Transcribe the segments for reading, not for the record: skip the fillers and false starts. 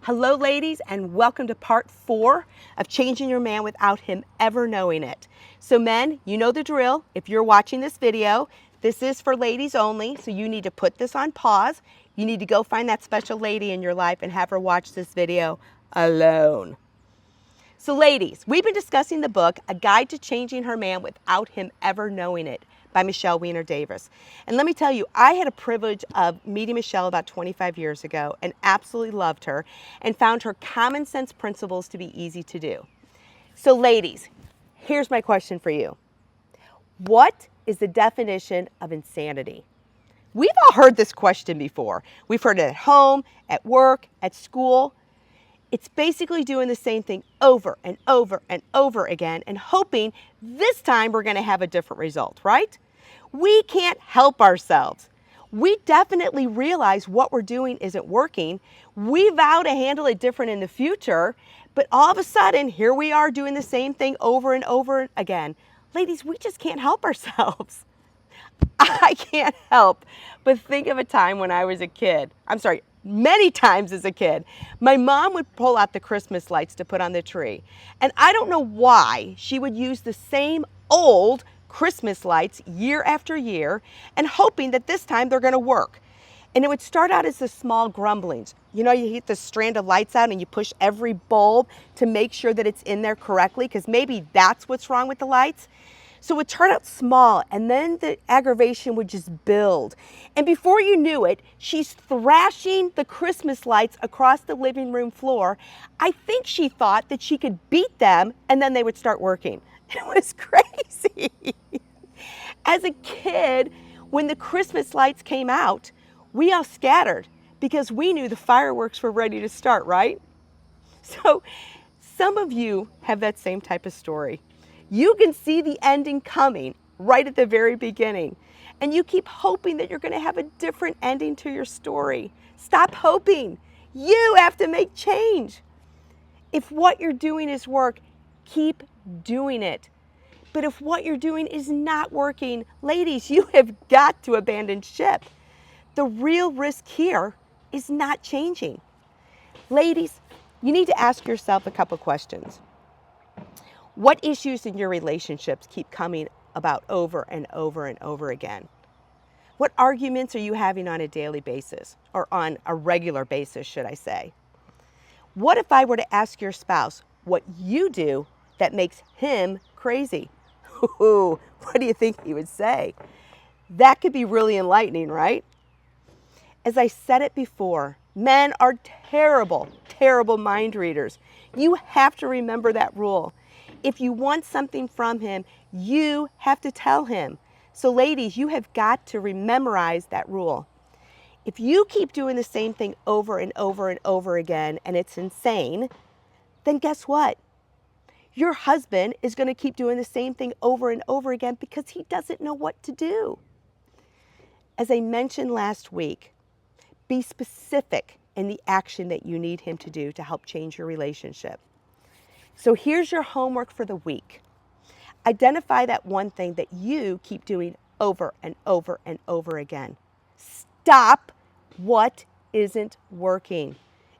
Hello ladies, and welcome to part 4 of changing your man without him ever knowing it. So men, you know the drill. If you're watching this video, this is for ladies only, so you need to put this on pause. You need to go find that special lady in your life and have her watch this video alone. So ladies, we've been discussing the book, A Guide to Changing Her Man Without Him Ever Knowing It by Michele Weiner-Davis. And let me tell you, I had a privilege of meeting Michele about 25 years ago and absolutely loved her and found her common sense principles to be easy to do. So ladies, here's my question for you. What is the definition of insanity? We've all heard this question before. We've heard it at home, at work, at school. It's basically doing the same thing over and over and over again and hoping this time we're going to have a different result, right? We can't help ourselves. We definitely realize what we're doing isn't working. We vow to handle it different in the future, but all of a sudden, here we are doing the same thing over and over again. Ladies, we just can't help ourselves. I can't help but think of a time when I was a kid. Many times as a kid, my mom would pull out the Christmas lights to put on the tree. And I don't know why she would use the same old Christmas lights year after year and hoping that this time they're going to work. And it would start out as the small grumblings. You know, you hit the strand of lights out and you push every bulb to make sure that it's in there correctly because maybe that's what's wrong with the lights. So it would turn out small, and then the aggravation would just build. And before you knew it, she's thrashing the Christmas lights across the living room floor. I think she thought that she could beat them, and then they would start working. It was crazy. As a kid, when the Christmas lights came out, we all scattered because we knew the fireworks were ready to start, right? So some of you have that same type of story. You can see the ending coming right at the very beginning, and you keep hoping that you're going to have a different ending to your story. Stop hoping. You have to make change. If what you're doing is work, keep doing it. But if what you're doing is not working, ladies, you have got to abandon ship. The real risk here is not changing. Ladies, you need to ask yourself a couple questions. What issues in your relationships keep coming about over and over and over again? What arguments are you having on a daily basis, or on a regular basis, should I say? What if I were to ask your spouse what you do that makes him crazy? Ooh, what do you think he would say? That could be really enlightening, right? As I said it before, men are terrible, terrible mind readers. You have to remember that rule. If you want something from him, you have to tell him. So ladies, you have got to memorize that rule. If you keep doing the same thing over and over and over again, and it's insane, then guess what? Your husband is going to keep doing the same thing over and over again because he doesn't know what to do. As I mentioned last week, be specific in the action that you need him to do to help change your relationship. So here's your homework for the week. Identify that one thing that you keep doing over and over and over again. Stop what isn't working.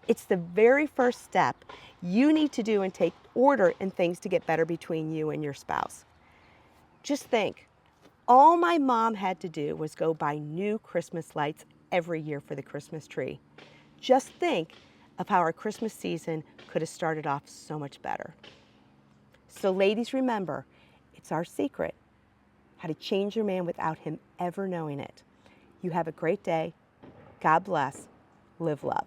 It's the very first step you need to do and take order in things to get better between you and your spouse. Just think, all my mom had to do was go buy new Christmas lights every year for the Christmas tree. Just think of how our Christmas season could have started off so much better. So ladies, remember, it's our secret, how to change your man without him ever knowing it. You have a great day. God bless. Live love.